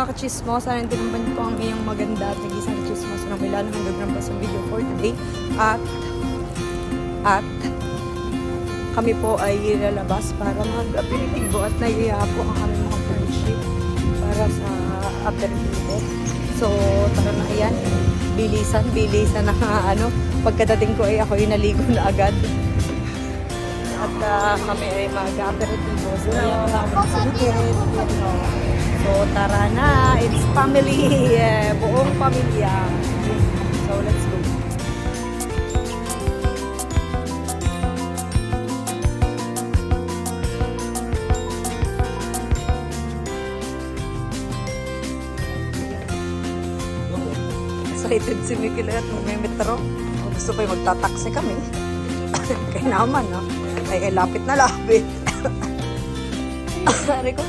mga kachismos, sana tinumban ko ang iyong maganda at nag-isang kachismos na may lalong hanggang pa sa video for today. At kami po ay lalabas para mag-aperitibo at naiiya po ang aming mga friendship para sa aperitibo. So, tara na yan. Bilisan na ano. Pagkadating ko ay ako'y naligo na agad. At kami ay mag-aperitibo. So, yan na kami sulitin. So, tara na. It's family. Buong pamilya. So, let's go. Excited si Mikil at may metro. Gusto pa yung magtataksi kami. Kaya naman, no? Ay, lapit na lapit. Sorry ko.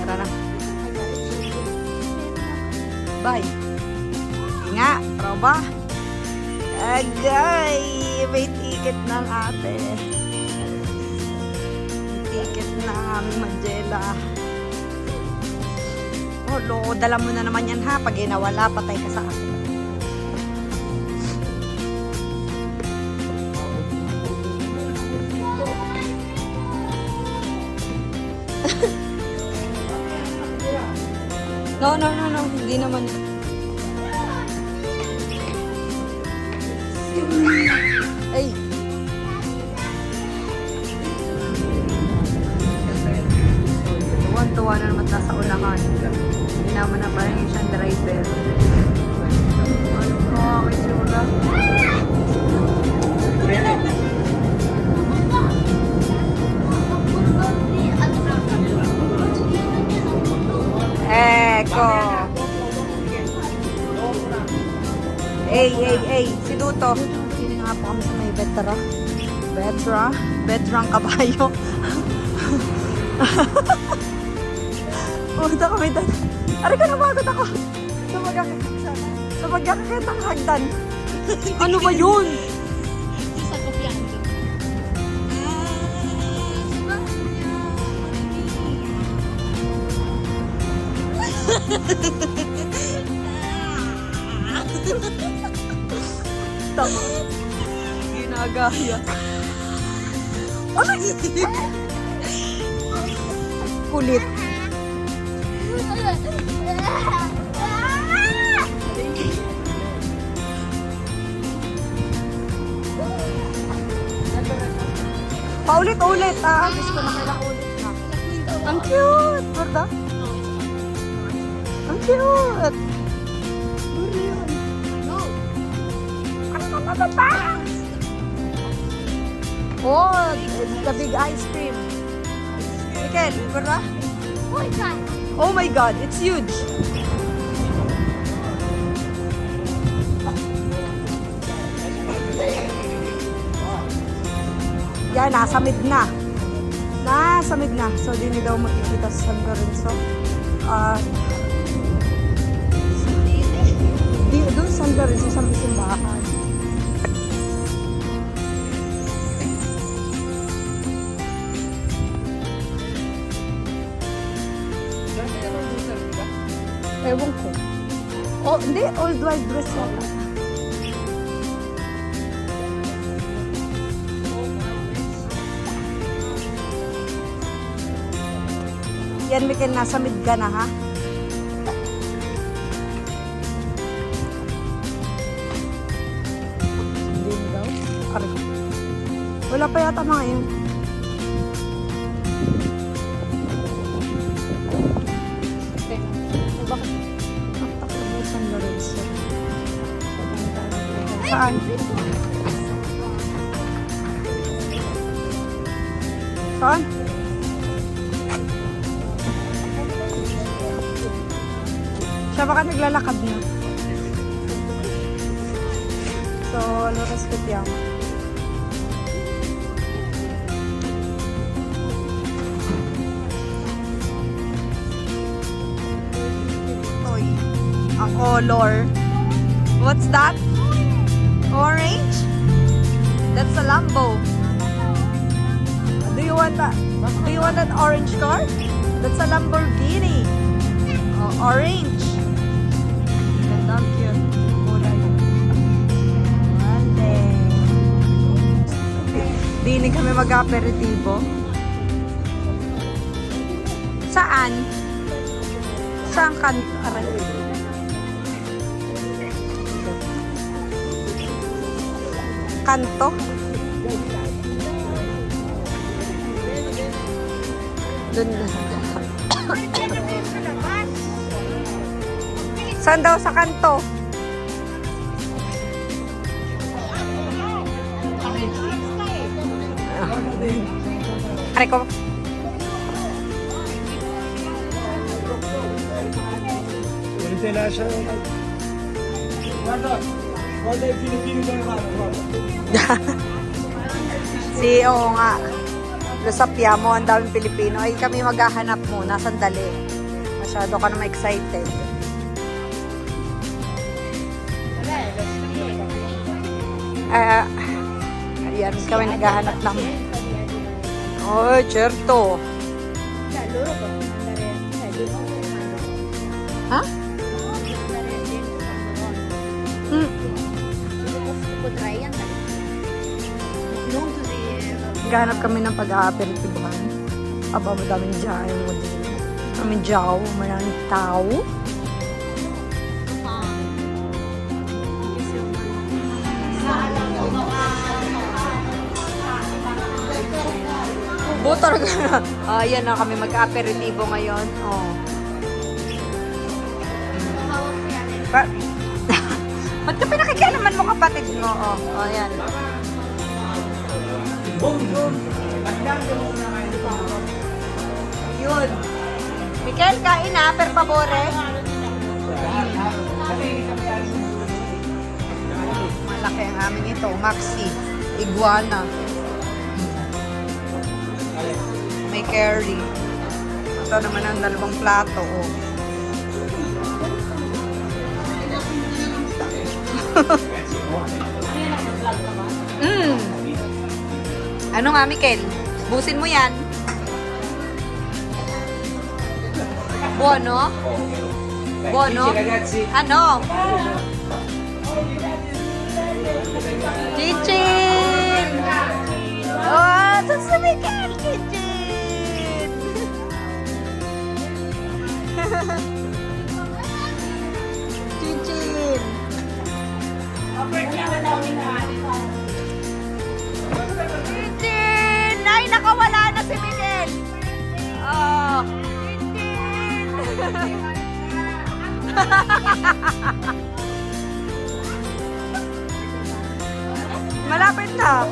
Tara na. Bye. Inga, proba. Agay, may ticket ng ate. May ticket ng aming Mandela. Oh, loko, dala mo na naman yan ha. Pag inawala, patay ka sa akin. No. Hindi naman. Ay. Tuwan-tuwa na naman sa unahan. Hindi naman na parang yung siyang driver. Ano ko, aking sura. Eko. Hey. Si Duto. Hindi nga po kami sa may Vetrang kabayo. Punta kami doon. Aray ka, napagod ako. Sa magkakakit ng hagdan. Ano ba yun? Sa kopiando. Tama. Ginagaya. Ano yun? Kulit. Paulit-ulit ah. Gusto na kailang ulit na. Ang cute! Berda? Ang cute! Ano ba? Oh, it's the big ice cream. Mikel, berda? Oh my God, it's huge. Yan, nasamid na. So, di daw makikita sa San Lorenzo. Doon San Lorenzo sa simbahan. Ewan ko. Oh, hindi. Old white dress yata. Yan, Mikel, nasa mid ka na, ha? Hindi daw. Aray ko. Wala pa yata mga yun. Bakit? Naktakbo San Lorenzo. Saan? Saan? Siya baka naglalakad na. So, Loras Kutiama. Toy. Ang color. What's that? Orange? That's a Lambo. Do you want want that? Do you want that orange car? That's a Lamborghini. Oh, orange. Ganda, cute. Kulay. Ande. Dini kami mag-aperitibo. Saan? Saan kan? Aray. Kanto? Doon na. Saan daw sa kanto? Aray ko. Si, oo nga. Doon sa Piamo, ang daming Pilipino. Ay, kami maghahanap muna. Sandali. Masyado ka naman excited. Ayan, kami naghahanap ng... Oh, certo. Ha? Naghahanap kami ng pag-aaperitibuhan. Aba, madaming dyan mo din. Madaming jaw, madaming tao. Buto talaga. Ayan na kami mag-aperitibo ngayon. Oh. Ba't ka pinakikalaman mo kapatid mo? Oh, ayan. Yun. Mikel, kain na, per favore. Malaki ang amin ito. Maxi. Iguana. May curry. Ito naman ang dalawang plato. Oh. Ano nga, Mikel? Busin mo yan. Buono? Buono? Ano? Chinchin! Oh, ito si Mikel! Chinchin! Chinchin! Chinchin! Ay, nakawala na si Mikel! Oh! Chinchin! Malapit na.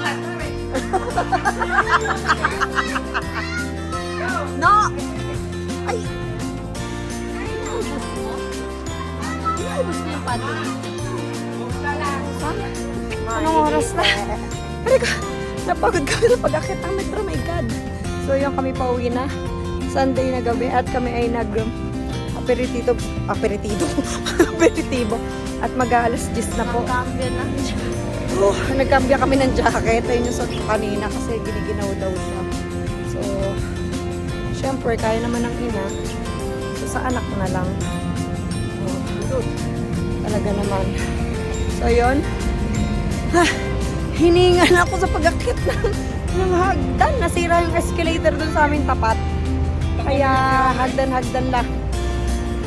No. Ay. Naubos mo yung pato. Anong oras na? Pero napagod kami na pag-akit ng metro. My God. So yung kami pauwi na. Sunday na gabi at kami ay aperitibo. Aperitibo. At mag-aalas 10 na po. Cambio na. Nagkambya kami ng jacket. Ayun yung suot ko kanina kasi giniginaw daw siya. So, syempre, kaya naman ng ina. So, sa anak na lang. Talaga naman. So, yun. Hiningan ako sa pag-akit ng hagdan. Nasira yung escalator dun sa aming tapat. Kaya, hagdan-hagdan lang.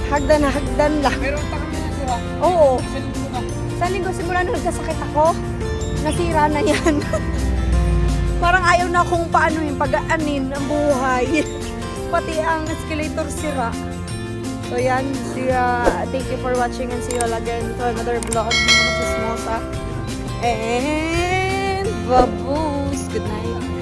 Hagdan-hagdan lang. Meron pa kami na sira. Oo. Sa linggo simula nung nagkasakit ako, nasira na yan. Parang ayaw na akong paano yung pag-aanin ang buhay. Pati ang escalator sira. So yan, thank you for watching and see you all again to another vlog ng mga chismosa. And baboos! Good night!